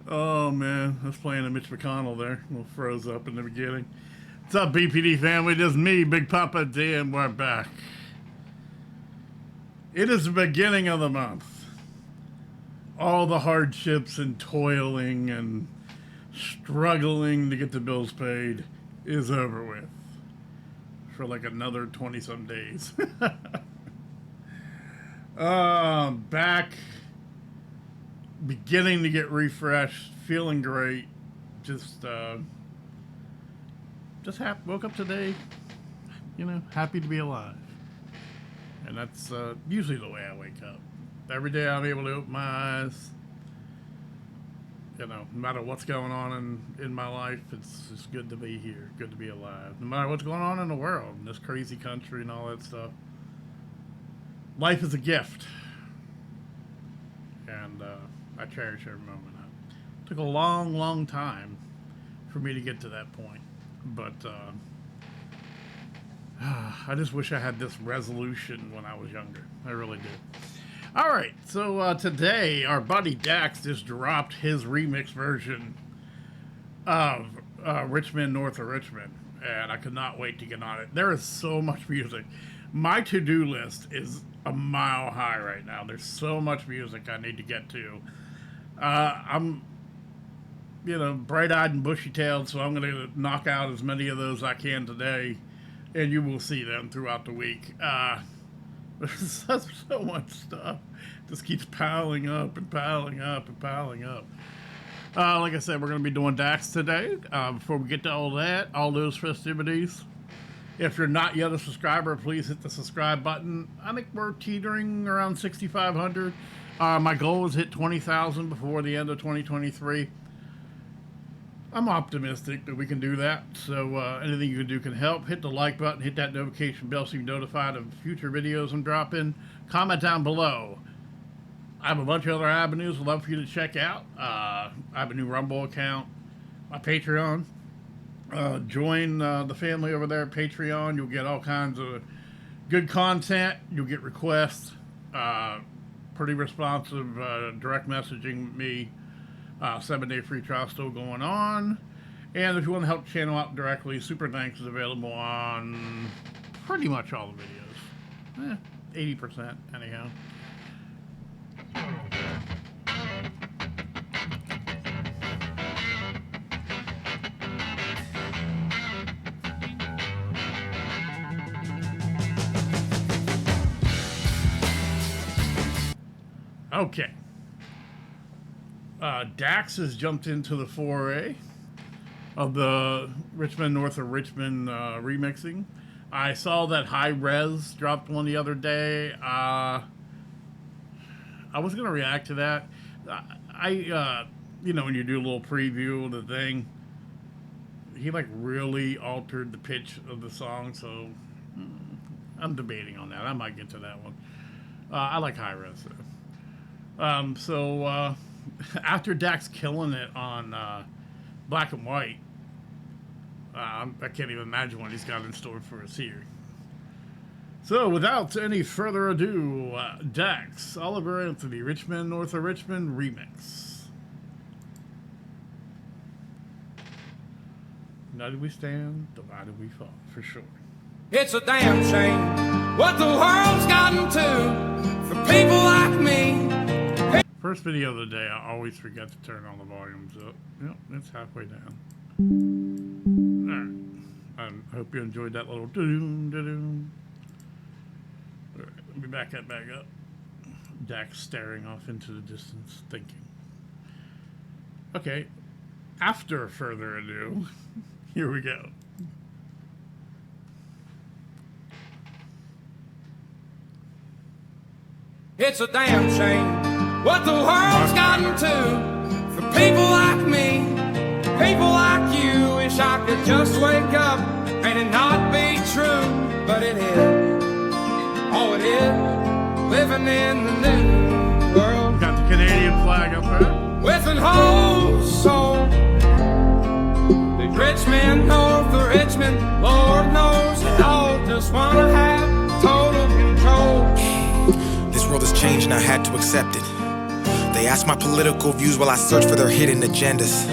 Oh man, I was playing a Mitch McConnell there. A little froze up in the beginning. What's up, BPD family? This is me, Big Papa D, and we're back. It is the beginning of the month. All the hardships and toiling and struggling to get the bills paid is over with. For like another 20-some days. Back, beginning to get refreshed, feeling great. Just woke up today, happy to be alive. And that's usually the way I wake up. Every day I'm able to open my eyes. No matter what's going on in my life, it's good to be here, good to be alive. No matter what's going on in the world, in this crazy country and all that stuff. Life is a gift. And I cherish every moment of it. It took a long, long time for me to get to that point. But I just wish I had this resolution when I was younger. I really do. All right, so today our buddy Dax just dropped his remix version of Richmond, North of Richmond, and I could not wait to get on it. There is so much music. My to-do list is a mile high right now. There's so much music I need to get to. I'm, bright-eyed and bushy-tailed, so I'm going to knock out as many of those I can today, and you will see them throughout the week. There's so much stuff. Just keeps piling up and piling up and piling up. Like I said, we're going to be doing Dax today. Before we get to all that, all those festivities, if you're not yet a subscriber, please hit the subscribe button. I think we're teetering around 6,500. My goal is hit 20,000 before the end of 2023. I'm optimistic that we can do that, so anything you can do can help. Hit the like button, hit that notification bell so you're notified of future videos I'm dropping. Comment down below. I have a bunch of other avenues I'd love for you to check out. I have a new Rumble account, my Patreon. Join the family over there at Patreon. You'll get all kinds of good content. You'll get requests, pretty responsive direct messaging me. 7-day free trial still going on. And if you want to help the channel out directly, Super Thanks is available on pretty much all the videos. 80% anyhow. Okay. Dax has jumped into the foray of the Richmond, North of Richmond remixing. I saw that High Res dropped one the other day. I was going to react to that. When you do a little preview of the thing, he really altered the pitch of the song, so I'm debating on that. I might get to that one. I like High Res, though. After Dax killing it on Black and White, I can't even imagine what he's got in store for us here. So, without any further ado, Dax, Oliver Anthony, Richmond, North of Richmond remix. United we stand, divided we fall, for sure. It's a damn shame what the world's gotten to for people like me. First video of the day, I always forget to turn all the volumes up. Yep, it's halfway down. Alright. I hope you enjoyed that little doo-doo, doo-doo. Alright, let me back that back up. Dax staring off into the distance, thinking. Okay, after further ado, here we go. It's a damn shame what the world's gotten to for people like me, people like you. Wish I could just wake up and it not be true, but it is. Oh, it is. Living in the new world. Got the Canadian flag up there. With an whole soul. The Richmond, North of Richmond, Lord knows they all just wanna have total control. world is changing, I had to accept it. They ask my political views while I search for their hidden agendas.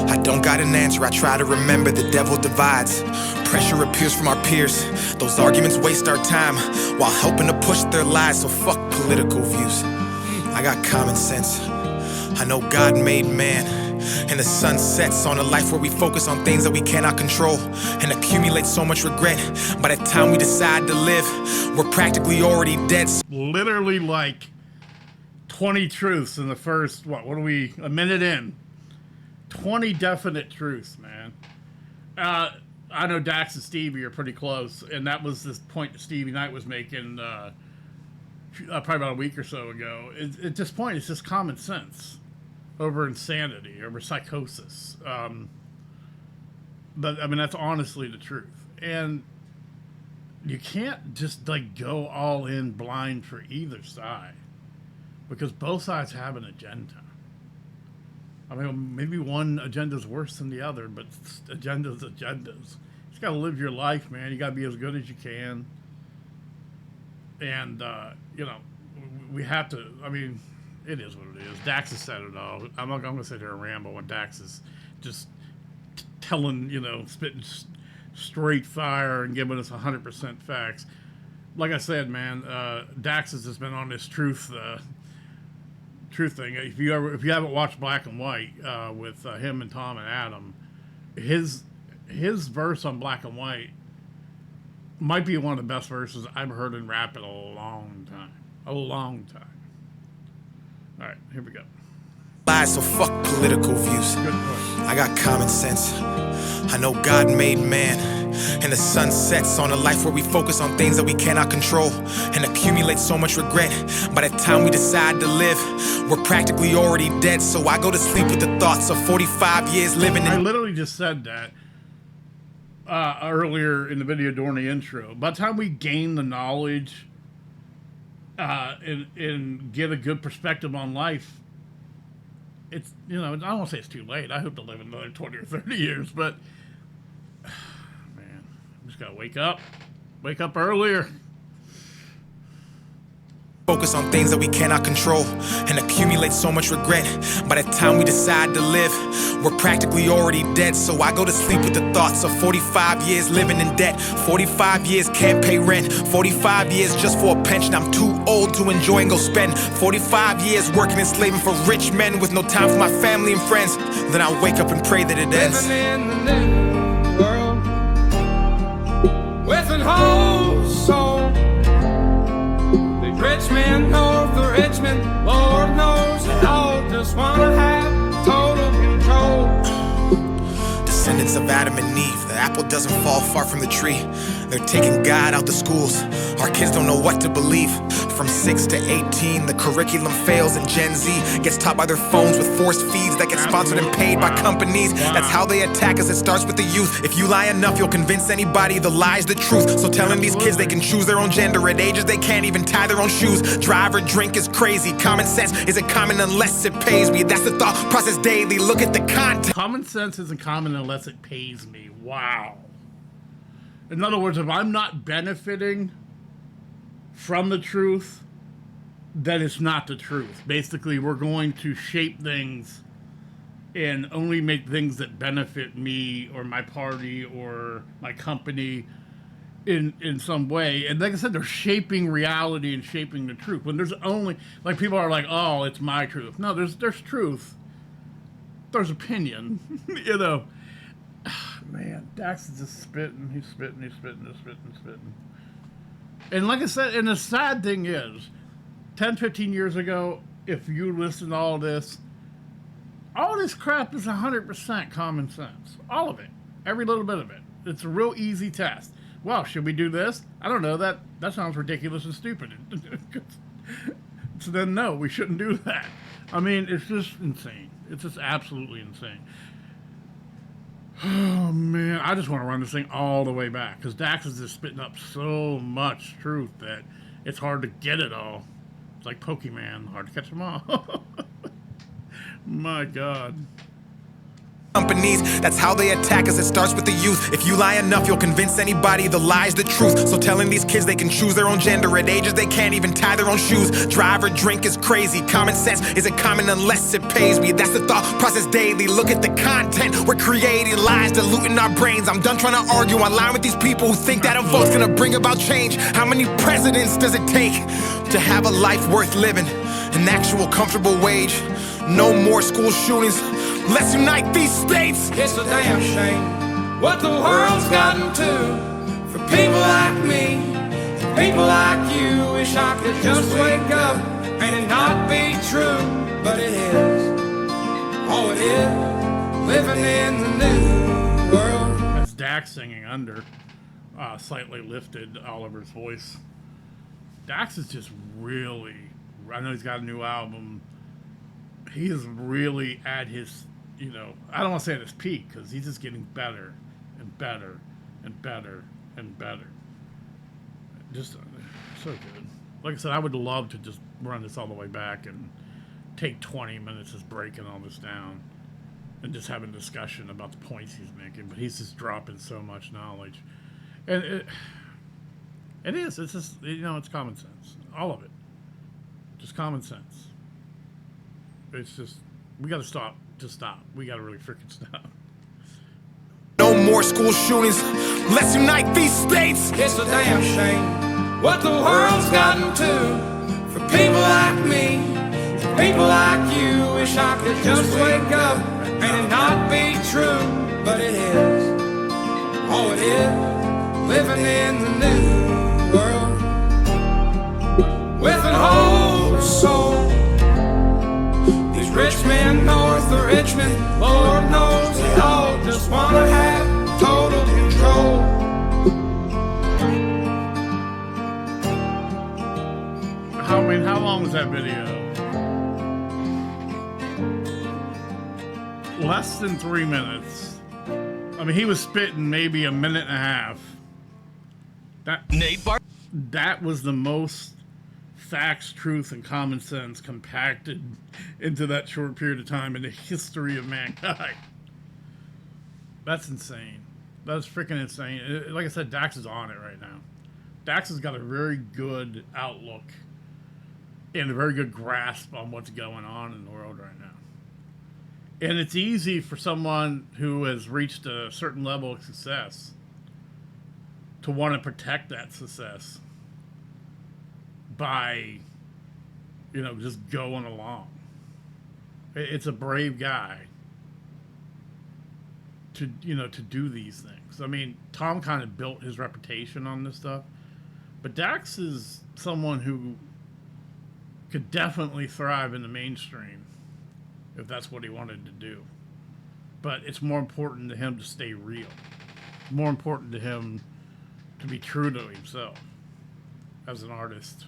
I don't got an answer, I try to remember the devil divides. Pressure appears from our peers. Those arguments waste our time while helping to push their lies, so fuck political views. I got common sense. I know God made man, and the sun sets on a life where we focus on things that we cannot control and accumulate so much regret. By the time we decide to live, we're practically already dead. Literally like 20 truths in the first, what are we, a minute in? 20 definite truths, man. I know Dax and Stevie are pretty close, and that was this point that Stevie Knight was making probably about a week or so ago. At this point, it's just common sense over insanity, over psychosis. But, I mean, that's honestly the truth. And you can't just, like, go all in blind for either side, because both sides have an agenda. I mean, maybe one agenda's worse than the other, but agendas. You just gotta live your life, man. You gotta be as good as you can. And, you know, we have to, I mean, it is what it is. Dax has said it all. I'm not gonna sit here and ramble when Dax is just telling, you know, spitting straight fire and giving us 100% facts. Like I said, man, Dax has just been on this truth thing. If you haven't watched Black and White with him and Tom and Adam, his verse on Black and White might be one of the best verses I've heard in rap in a long time. All right, here we go. Lies, so fuck political views. I got common sense. I know God made man, and the sun sets on a life where we focus on things that we cannot control and accumulate so much regret. By the time we decide to live, we're practically already dead. So I go to sleep with the thoughts of 45 years living in... I literally just said that earlier in the video during the intro. By the time we gain the knowledge and get a good perspective on life, it's, you know, I don't want to say it's too late. I hope to live another 20 or 30 years, but man, just gotta wake up earlier. Focus on things that we cannot control and accumulate so much regret. By the time we decide to live, we're practically already dead. So I go to sleep with the thoughts of 45 years living in debt. 45 years can't pay rent. 45 years just for a pension. I'm too old to enjoy and go spend 45 years working and slaving for rich men with no time for my family and friends. Then I wake up and pray that it ends. Living in the new world with an whole soul. Rich men north of Richmond, Lord knows they all just wanna have total control. Descendants of Adam and Eve, the apple doesn't fall far from the tree. They're taking God out the schools. Our kids don't know what to believe. From 6 to 18, the curriculum fails and Gen Z gets taught by their phones with forced feeds that get sponsored and paid by companies. That's how they attack us, it starts with the youth. If you lie enough, you'll convince anybody the lie's the truth. So telling these kids they can choose their own gender at ages they can't even tie their own shoes. Drive or drink is crazy. Common sense isn't common unless it pays me. That's the thought process daily. Look at the content. Common sense isn't common unless it pays me. Wow. In other words, if I'm not benefiting from the truth, then it's not the truth. Basically, we're going to shape things and only make things that benefit me or my party or my company in some way. And like I said, they're shaping reality and shaping the truth. When there's only, like, people are like, oh, it's my truth. No, there's truth. There's opinion, you know. Man, Dax is just spitting. He's spitting. And like I said, and the sad thing is, 10, 15 years ago, if you listen to all this crap is 100% common sense. All of it. Every little bit of it. It's a real easy test. Well, should we do this? I don't know. That sounds ridiculous and stupid. So then, no, we shouldn't do that. I mean, it's just insane. It's just absolutely insane. Oh, man. I just want to run this thing all the way back, because Dax is just spitting up so much truth that it's hard to get it all. It's like Pokemon. Hard to catch them all. My God. companies. That's how they attack us, it starts with the youth. If you lie enough, you'll convince anybody the lie's the truth. So telling these kids they can choose their own gender at ages they can't even tie their own shoes. Drive or drink is crazy, common sense isn't common unless it pays me. That's the thought process daily, look at the content. We're creating lies, diluting our brains. I'm done trying to argue online with these people who think that a vote's gonna bring about change. How many presidents does it take to have a life worth living? An actual comfortable wage. No more school shootings. Let's unite these states. It's a damn shame what the world's gotten to. For people like me, people like you. Wish I could just wake up and it not be true. But it is, oh it is, living in the new world. That's Dax singing under, slightly lifted Oliver's voice. Dax is just really, I know he's got a new album. He is really at his, you know, I don't want to say at his peak, because he's just getting better and better and better and better. Just so good. Like I said, I would love to just run this all the way back and take 20 minutes just breaking all this down and just having a discussion about the points he's making. But he's just dropping so much knowledge. And it's just, you know, it's common sense. All of it. Just common sense. It's just, we got to stop. Just stop. We got to really freaking stop. No more school shootings. Let's unite these states. It's a damn shame what the world's gotten to. For people like me, people like you. Wish I could just wake up and it not be true. But it is, oh it is, living in the new world. With an whole soul. Richmond, north of Richmond, Lord knows they all just wanna have total control. How long was that video? Less than 3 minutes. I mean, he was spitting maybe a minute and a half. That was the most facts, truth, and common sense compacted into that short period of time in the history of mankind. That's insane. That's freaking insane. Like I said, Dax is on it right now. Dax has got a very good outlook and a very good grasp on what's going on in the world right now. And it's easy for someone who has reached a certain level of success to want to protect that success by, you know, just going along. It's a brave guy to, you know, to do these things. I mean, Tom kind of built his reputation on this stuff, but Dax is someone who could definitely thrive in the mainstream if that's what he wanted to do. But it's more important to him to stay real. It's more important to him to be true to himself as an artist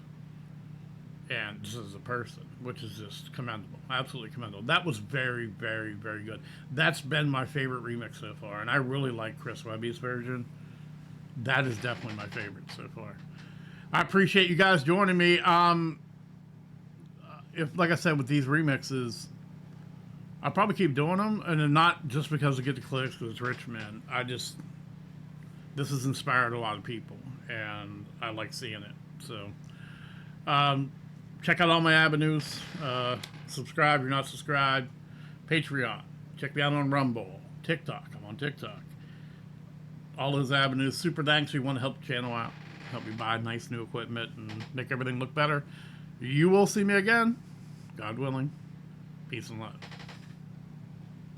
and just as a person, which is just commendable. Absolutely commendable. That was very, very, very good. That's been my favorite remix so far, and I really like Chris Webby's version. That is definitely my favorite so far. I appreciate you guys joining me. If, like I said, with these remixes, I'll probably keep doing them, and not just because I get the clicks, because it's Richmond. This has inspired a lot of people, and I like seeing it. So, check out all my avenues. Subscribe if you're not subscribed. Patreon. Check me out on Rumble. TikTok. I'm on TikTok. All those avenues. Super thanks if you want to help the channel out. Help me buy nice new equipment and make everything look better. You will see me again. God willing. Peace and love.